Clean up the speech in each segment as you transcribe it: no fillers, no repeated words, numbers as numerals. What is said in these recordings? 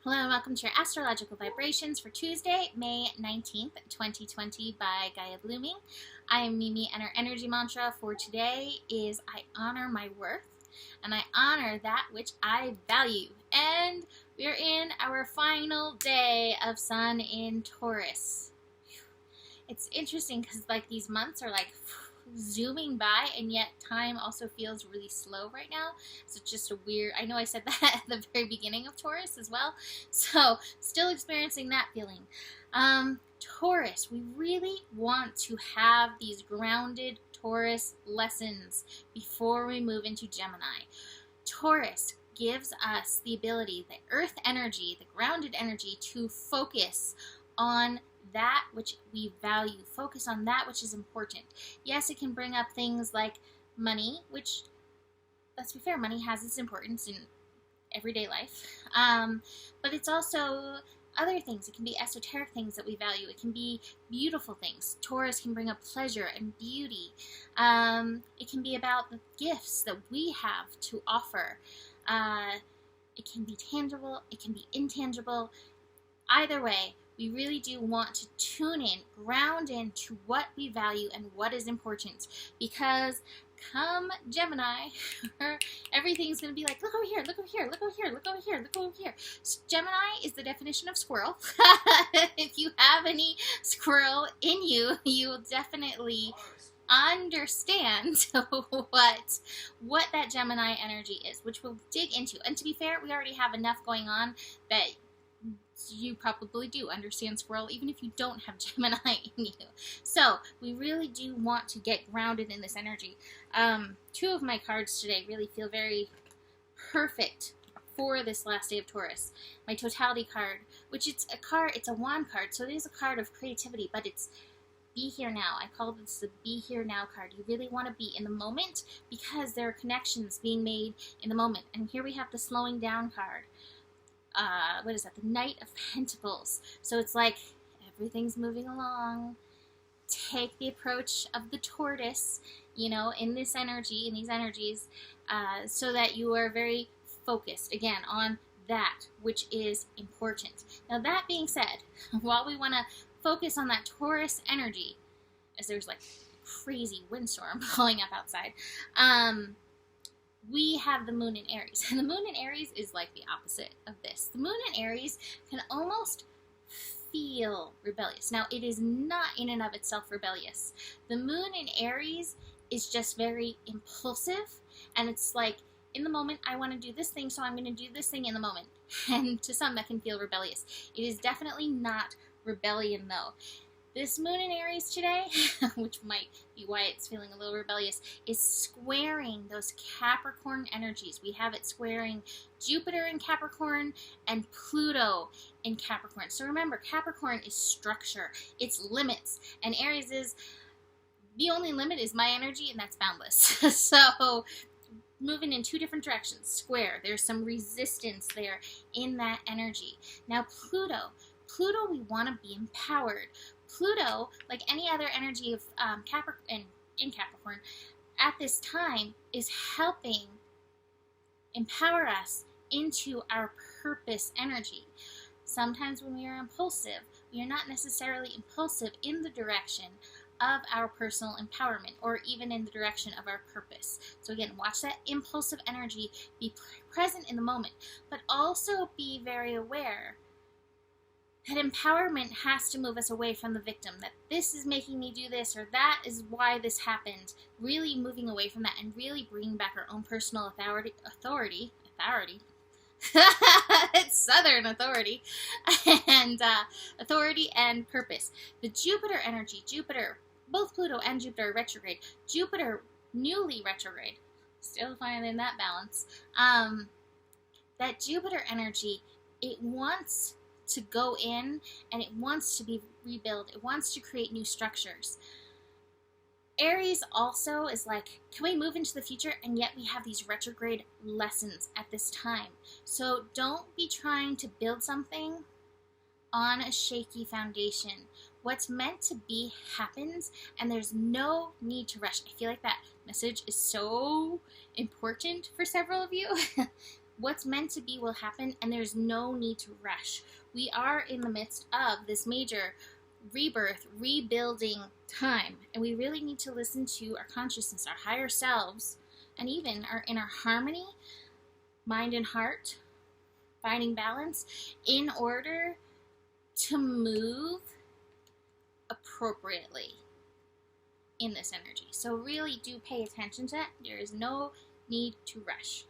Hello and welcome to your astrological vibrations for Tuesday, May 19th, 2020 by Gaia Blooming. I am Mimi and our energy mantra for today is I honor my worth and I honor that which I value. And we're in our final day of Sun in Taurus. It's interesting because these months are zooming by, and yet time also feels really slow right now. So it's just a weird, I know I said that at the very beginning of Taurus as well, so still experiencing that feeling. Taurus, we really want to have these grounded Taurus lessons before we move into Gemini. Taurus gives us the ability, the earth energy, the grounded energy, to focus on that which we value, focus on that which is important. Yes, it can bring up things like money, which, let's be fair, money has its importance in everyday life, but it's also other things. It can be esoteric things that we value. It can be beautiful things. Taurus can bring up pleasure and beauty. It can be about the gifts that we have to offer. It can be tangible, it can be intangible. Either way, we really do want to tune in, ground into what we value and what is important, because come Gemini, everything's going to be like, look over here, look over here, look over here, look over here, look over here. So Gemini is the definition of squirrel. If you have any squirrel in you, you will definitely understand what that Gemini energy is, which we'll dig into. And to be fair, we already have enough going on that you probably do understand squirrel, even if you don't have Gemini in you. So we really do want to get grounded in this energy. Two of my cards today really feel very perfect for this last day of Taurus. My totality card, which it's a wand card, so it is a card of creativity, but it's be here now. I call this the be here now card. You really want to be in the moment because there are connections being made in the moment. And here we have the slowing down card. What is that? The Knight of Pentacles. So it's like everything's moving along. Take the approach of the tortoise, in this energy, in these energies, so that you are very focused, again, on that which is important. Now, that being said, while we want to focus on that Taurus energy, as there's crazy windstorm blowing up outside, we have the moon in Aries. And the moon in Aries is like the opposite of this. The moon in Aries can almost feel rebellious. Now, it is not in and of itself rebellious. The moon in Aries is just very impulsive, and it's like, in the moment, I want to do this thing, so I'm going to do this thing in the moment. And to some, that can feel rebellious. It is definitely not rebellion, though. This moon in Aries today, which might be why it's feeling a little rebellious, is squaring those Capricorn energies. We have it squaring Jupiter in Capricorn and Pluto in Capricorn. So remember, Capricorn is structure, it's limits, and Aries is, the only limit is my energy, and that's boundless. So moving in two different directions, square. There's some resistance there in that energy. Now Pluto, we want to be empowered. Pluto, like any other energy of Capricorn, in Capricorn, at this time is helping empower us into our purpose energy. Sometimes when we are impulsive, we are not necessarily impulsive in the direction of our personal empowerment or even in the direction of our purpose. So again, watch that impulsive energy, be present in the moment, but also be very aware that empowerment has to move us away from the victim, that this is making me do this, or that is why this happened. Really moving away from that and really bringing back our own personal authority. It's Southern authority. And authority and purpose. The Jupiter energy, both Pluto and Jupiter are retrograde. Jupiter, newly retrograde. Still finding that balance. That Jupiter energy, it wants to go in and it wants to be rebuilt. It wants to create new structures. Aries also is like, can we move into the future? And yet we have these retrograde lessons at this time. So don't be trying to build something on a shaky foundation. What's meant to be happens, and there's no need to rush. I feel like that message is so important for several of you. what's meant to be will happen, and there's no need to rush. We are in the midst of this major rebirth, rebuilding time, and we really need to listen to our consciousness, our higher selves, and even our inner harmony, mind and heart, finding balance in order to move appropriately in this energy. So really do pay attention to that. There is no need to rush.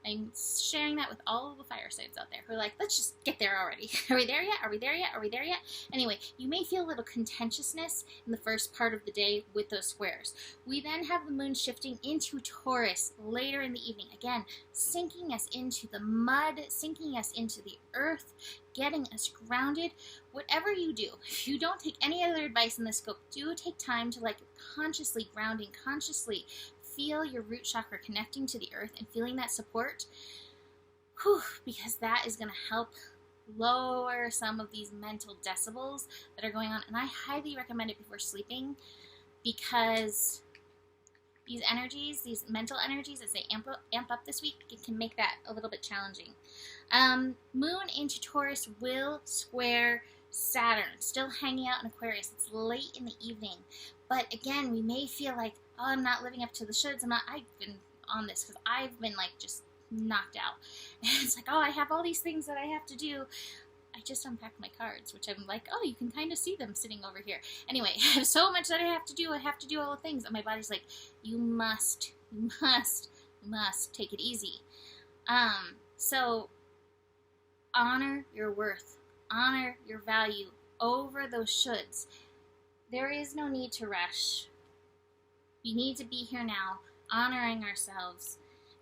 I'm sharing that with all of the fire signs out there who are like, let's just get there already. Are we there yet? Are we there yet? Are we there yet? Anyway, you may feel a little contentiousness in the first part of the day with those squares. We then have the moon shifting into Taurus later in the evening. Again, sinking us into the mud, sinking us into the earth, getting us grounded. Whatever you do, if you don't take any other advice in this scope, do take time to consciously grounding, consciously feel your root chakra connecting to the earth and feeling that support, because that is going to help lower some of these mental decibels that are going on. And I highly recommend it before sleeping, because these energies, these mental energies, as they amp up this week, it can make that a little bit challenging. Moon into Taurus will square Saturn, still hanging out in Aquarius. It's late in the evening. But again, we may feel like, oh, I'm not living up to the shoulds. I've been on this because I've been just knocked out. And it's like, oh, I have all these things that I have to do. I just unpacked my cards, which I'm like, oh, you can kind of see them sitting over here. Anyway, I have so much that I have to do. I have to do all the things. And my body's like, you must take it easy. So honor your worth, honor your value over those shoulds. There is no need to rush. We need to be here now, honoring ourselves.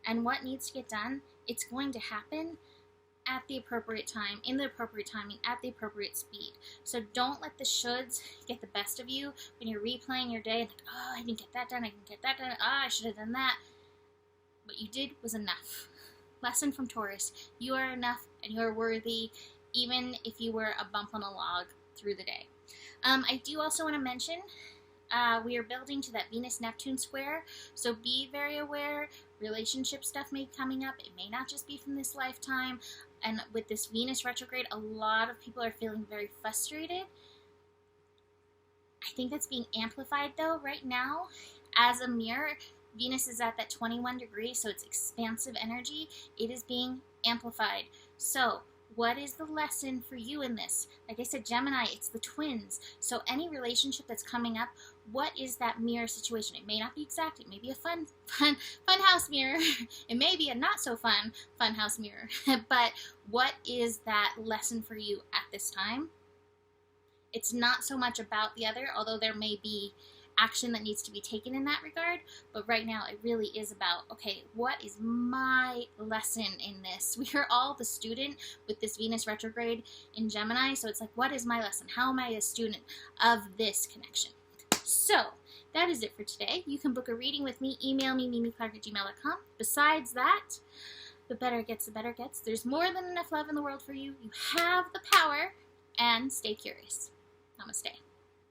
And what needs to get done, it's going to happen at the appropriate time, in the appropriate timing, at the appropriate speed. So don't let the shoulds get the best of you when you're replaying your day. Like, oh, I didn't get that done, I didn't get that done, I should have done that. What you did was enough. Lesson from Taurus, you are enough and you are worthy, even if you were a bump on a log through the day. I do also want to mention, we are building to that Venus-Neptune square, so be very aware. Relationship stuff may be coming up. It may not just be from this lifetime. And with this Venus retrograde, a lot of people are feeling very frustrated. I think that's being amplified, though, right now. As a mirror, Venus is at that 21 degrees, so it's expansive energy. It is being amplified. So what is the lesson for you in this? Like I said, Gemini, it's the twins. So any relationship that's coming up, what is that mirror situation? It may not be exact. It may be a fun house mirror. It may be a not so fun house mirror. But what is that lesson for you at this time? It's not so much about the other, although there may be action that needs to be taken in that regard, but right now it really is about, okay, what is my lesson in this? We are all the student with this Venus retrograde in Gemini, so it's like, what is my lesson? How am I a student of this connection? So that is it for today. You can book a reading with me. Email me, mimiclark@gmail.com. Besides that, the better it gets, the better it gets. There's more than enough love in the world for you. You have the power, and stay curious. Namaste.